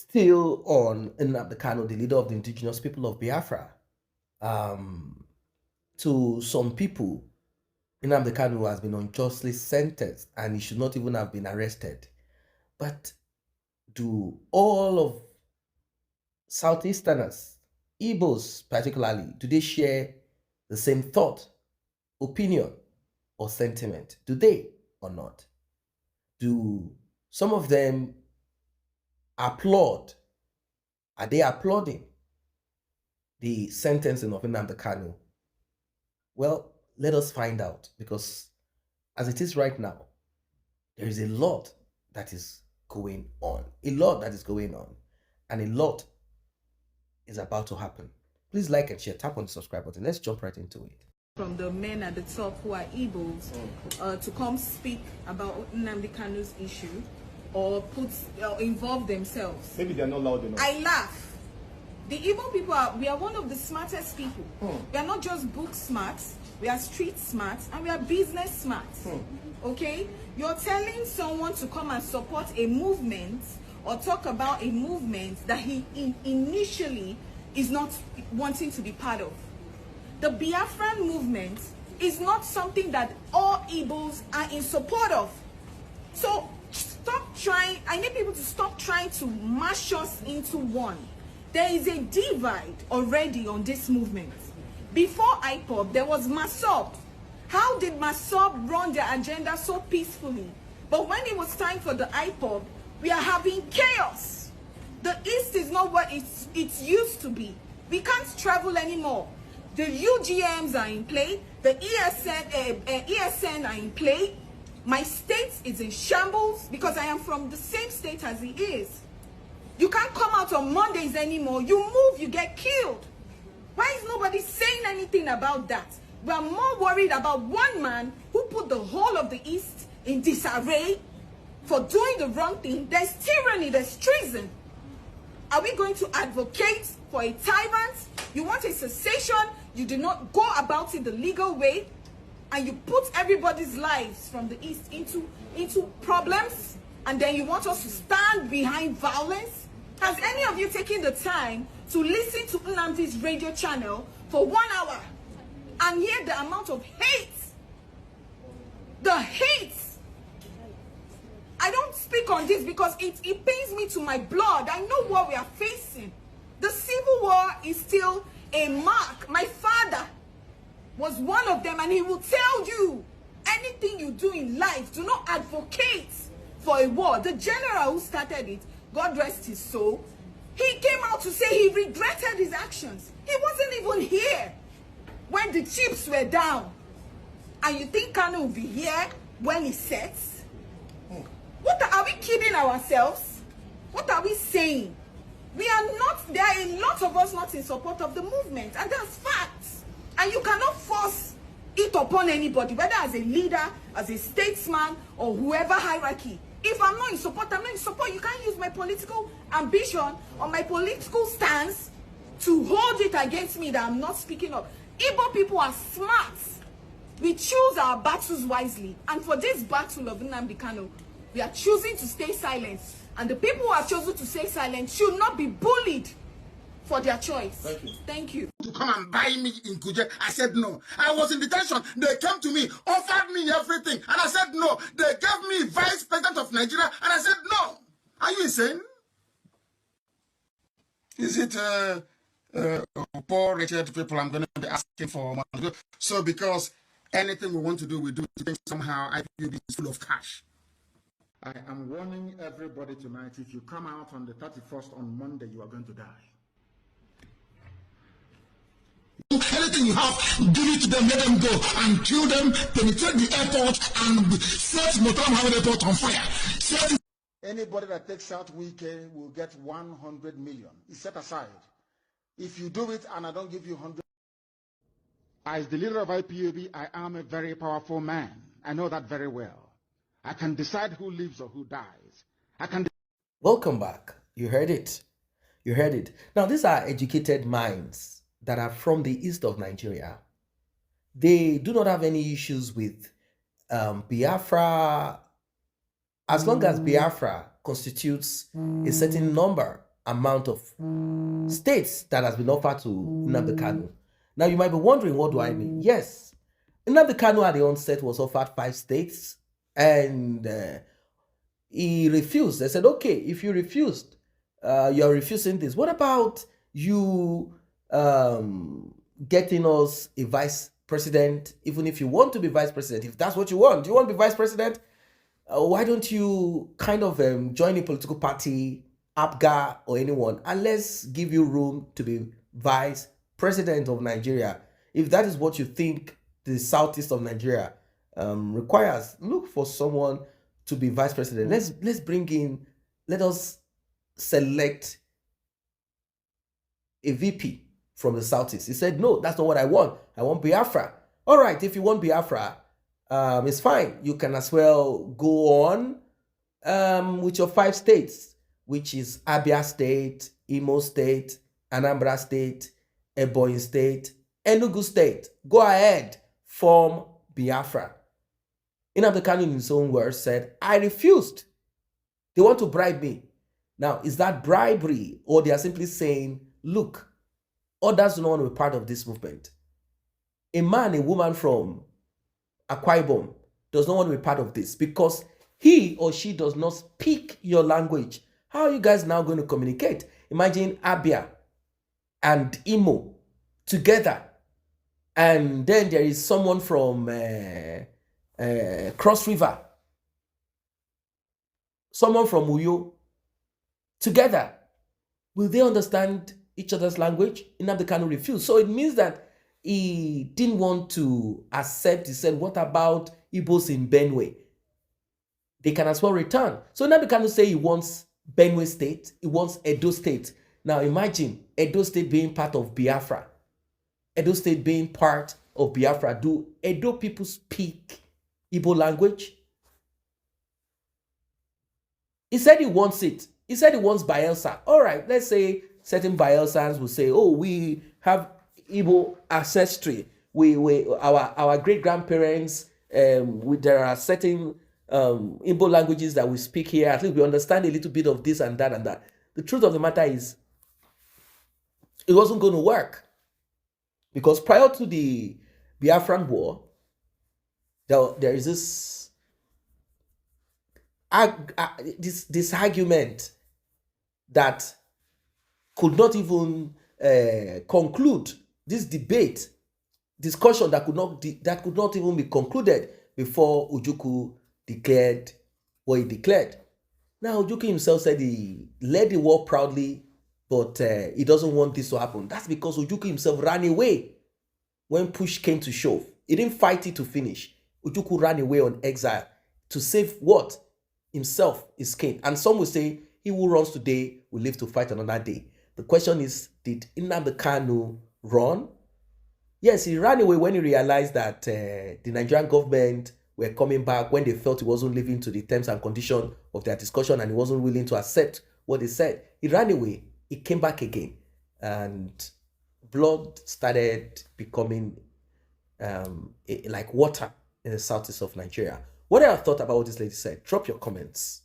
still on Nnamdi Kanu, the leader of the indigenous people of Biafra. To some people, Nnamdi Kanu has been unjustly sentenced and he should not even have been arrested. But do all of Southeasterners, Igbos particularly, do they share the same thought, opinion, or sentiment? Do they or not? Do some of them applaud? Are they applauding the sentencing of Nnamdi Kanu? Well, let us find out, because as it is right now, there is a lot that is going on. A lot that is going on. And a lot is about to happen. Please like and share. Tap on the subscribe button. Let's jump right into it. From the men at the top who are Igbos to come speak about Nnamdi Kanu's issue or involve themselves. Maybe they're not loud enough. I laugh. The Igbo people we are one of the smartest people. We are not just book smart, we are street smart, and we are business smart. Okay? You're telling someone to come and support a movement or talk about a movement that he initially is not wanting to be part of. The Biafran movement is not something that all Igbos are in support of. So stop trying, I need people to stop trying to mash us into one. There is a divide already on this movement. Before Ipob, there was Masob. How did Masob run their agenda so peacefully? But when it was time for the Ipob, we are having chaos. The East is not what it used to be. We can't travel anymore. The UGMs are in play. The ESN are in play. My state is in shambles because I am from the same state as he is. You can't come out on Mondays anymore. You move, you get killed. Why is nobody saying anything about that? We are more worried about one man who put the whole of the East in disarray for doing the wrong thing. There's tyranny, there's treason. Are we going to advocate for a tyrant? You want a cessation, you do not go about it the legal way, and you put everybody's lives from the East into problems, and then you want us to stand behind violence? Has any of you taken the time to listen to Nnamdi's radio channel for 1 hour and hear the amount of hate? The hate. I don't speak on this because it pains me to my blood. I know what we are facing. The Civil War is still a mark. My father was one of them, and he will tell you, anything you do in life, do not advocate for a war. The general who started it, God rest his soul, he came out to say he regretted his actions. He wasn't even here when the chips were down. And you think Kanu will be here when he sets? What are we kidding ourselves? What are we saying? We are not, there are a lot of us not in support of the movement, and that's facts. And you cannot force it upon anybody, whether as a leader, as a statesman, or whoever hierarchy. If I'm not in support, I'm not in support. You can't use my political ambition or my political stance to hold it against me that I'm not speaking up. Igbo people are smart. We choose our battles wisely. And for this battle of Nnamdi Kanu, we are choosing to stay silent. And the people who have chosen to stay silent should not be bullied for their choice. Thank you. Thank you. To come and buy me in Kuje, I said no. I was in detention. They came to me, offered me everything, and I said no. They gave me vice president of Nigeria, and I said no. Are you insane? Is it poor, wretched people I'm going to be asking for money? So because anything we want to do, we do it somehow. IPOB is full of cash. I am warning everybody tonight, if you come out on the 31st on Monday, you are going to die. Anything you have, give it to them, let them go and kill them, penetrate the airport and set Motam Hamad Airport on fire. Anybody that takes out weekend will get 100 million. It's set aside. If you do it and I don't give you 100. As the leader of IPOB, I am a very powerful man. I know that very well. I can decide who lives or who dies. I can. Welcome back. You heard it. You heard it. Now, these are educated minds that are from the east of Nigeria. They do not have any issues with Biafra, as long as Biafra constitutes a certain number amount of states that has been offered to Nnamdi Kanu. Now you might be wondering, what do I mean? Yes, Nnamdi Kanu at the onset was offered 5 states, and he refused. They said, okay, if you refused, you're refusing this. What about you getting us a vice president, even if you want to be vice president? If that's what you want to be vice president? Why don't you kind of join a political party, APGA or anyone, and let's give you room to be vice president of Nigeria. If that is what you think the southeast of Nigeria requires, look for someone to be vice president. Let's bring in, let us select a VP from the southeast. He said, no, that's not what I want. I want Biafra. All right, if you want Biafra, it's fine. You can as well go on with your 5 states, which is Abia State, Imo State, Anambra State, Ebonyi State, Enugu State. Go ahead, form Biafra. Nnamdi Kanu, in his own words, said, I refused. They want to bribe me. Now, is that bribery, or they are simply saying, look, others do not want to be part of this movement? A man, a woman from Akwa Ibom does not want to be part of this because he or she does not speak your language. How are you guys now going to communicate? Imagine Abia and Imo together, and then there is someone from Cross River, someone from Uyo together. Will they understand each other's language? Nnamdi Kanu refused. So it means that he didn't want to accept. He said, what about Igbos in Benue? They can as well return. So Nnamdi Kanu say he wants Benue State, he wants Edo State. Now imagine Edo State being part of Biafra. Edo State being part of Biafra. Do Edo people speak Igbo language? He said he wants it. He said he wants Bayelsa. All right, let's say certain Bayelsans will say, oh, we have Igbo ancestry. Our great grandparents, there are certain Igbo languages that we speak here. At least we understand a little bit of this and that and that. The truth of the matter is, it wasn't going to work, because prior to the Biafran War, there is this argument that could not even conclude, this discussion that could not even be concluded before Ojukwu declared what he declared. Now Ojukwu himself said he led the war proudly, but he doesn't want this to happen. That's because Ojukwu himself ran away when push came to shove. He didn't fight it to finish. Ojukwu ran away on exile to save what? Himself, his king. And some will say, he who runs today will live to fight another day. The question is, did Nnamdi Kanu run? Yes, he ran away when he realized that the Nigerian government were coming back, when they felt he wasn't living to the terms and conditions of their discussion and he wasn't willing to accept what they said. He ran away. He came back again. And blood started becoming like water in the southeast of Nigeria. What are your thoughts about what this lady said? Drop your comments.